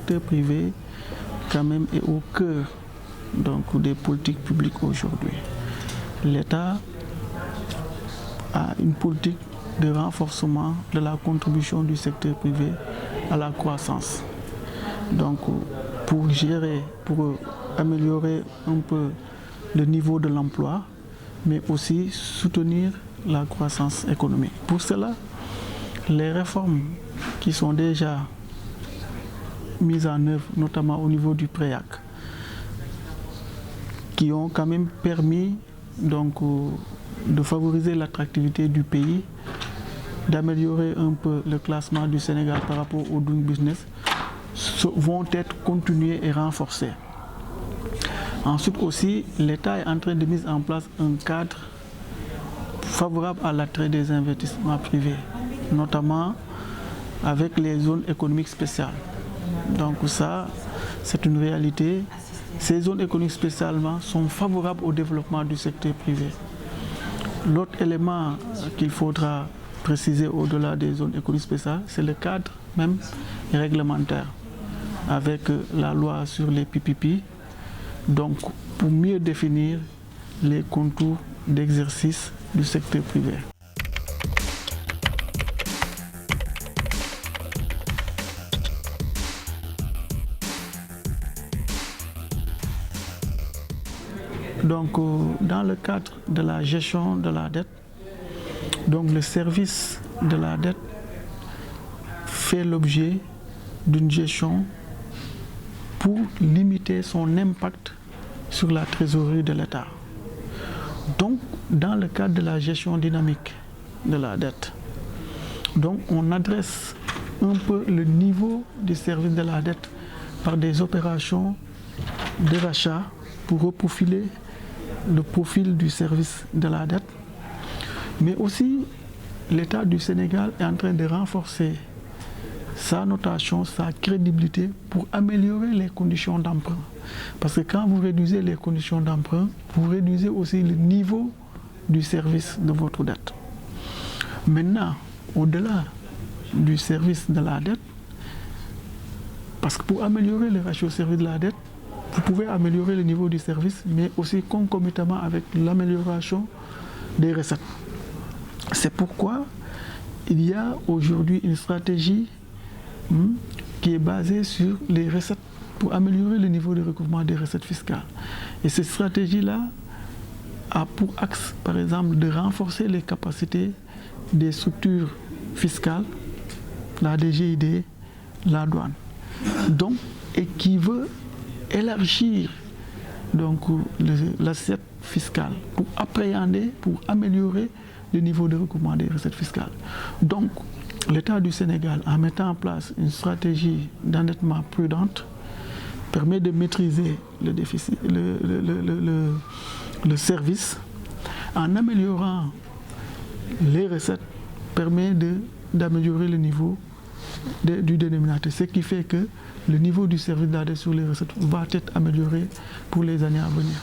secteur privé quand même est au cœur donc, des politiques publiques aujourd'hui. L'État a une politique de renforcement de la contribution du secteur privé à la croissance. Donc pour gérer, pour améliorer un peu le niveau de l'emploi, mais aussi soutenir la croissance économique. Pour cela, les réformes qui sont déjà mises en œuvre, notamment au niveau du PREAC, qui ont quand même permis donc, de favoriser l'attractivité du pays, d'améliorer un peu le classement du Sénégal par rapport au Doing Business, vont être continuées et renforcées. Ensuite aussi, l'État est en train de mettre en place un cadre favorable à l'attrait des investissements privés, notamment avec les zones économiques spéciales. Donc ça, c'est une réalité. Ces zones économiques spécialement sont favorables au développement du secteur privé. L'autre élément qu'il faudra préciser au-delà des zones économiques spéciales, c'est le cadre même réglementaire, avec la loi sur les PPP, donc pour mieux définir les contours d'exercice du secteur privé. Donc, dans le cadre de la gestion de la dette, donc le service de la dette fait l'objet d'une gestion pour limiter son impact sur la trésorerie de l'État. Donc, dans le cadre de la gestion dynamique de la dette, donc on adresse un peu le niveau du service de la dette par des opérations de rachat pour reprofiler le profil du service de la dette, mais aussi l'État du Sénégal est en train de renforcer sa notation, sa crédibilité pour améliorer les conditions d'emprunt. Parce que quand vous réduisez les conditions d'emprunt, vous réduisez aussi le niveau du service de votre dette. Maintenant, au-delà du service de la dette, parce que pour améliorer le ratio service de la dette, vous pouvez améliorer le niveau du service, mais aussi concomitamment avec l'amélioration des recettes. C'est pourquoi il y a aujourd'hui une stratégie qui est basée sur les recettes pour améliorer le niveau de recouvrement des recettes fiscales. Et cette stratégie-là a pour axe, par exemple, de renforcer les capacités des structures fiscales, la DGID, la douane. Donc, et qui veut élargir donc l'assiette fiscale pour appréhender, pour améliorer le niveau de recouvrement des recettes fiscales. Donc, l'État du Sénégal, en mettant en place une stratégie d'endettement prudente, permet de maîtriser le déficit, le service, en améliorant les recettes, permet d'améliorer le niveau du dénominateur, ce qui fait que le niveau du service de la dette sur les recettes va être amélioré pour les années à venir.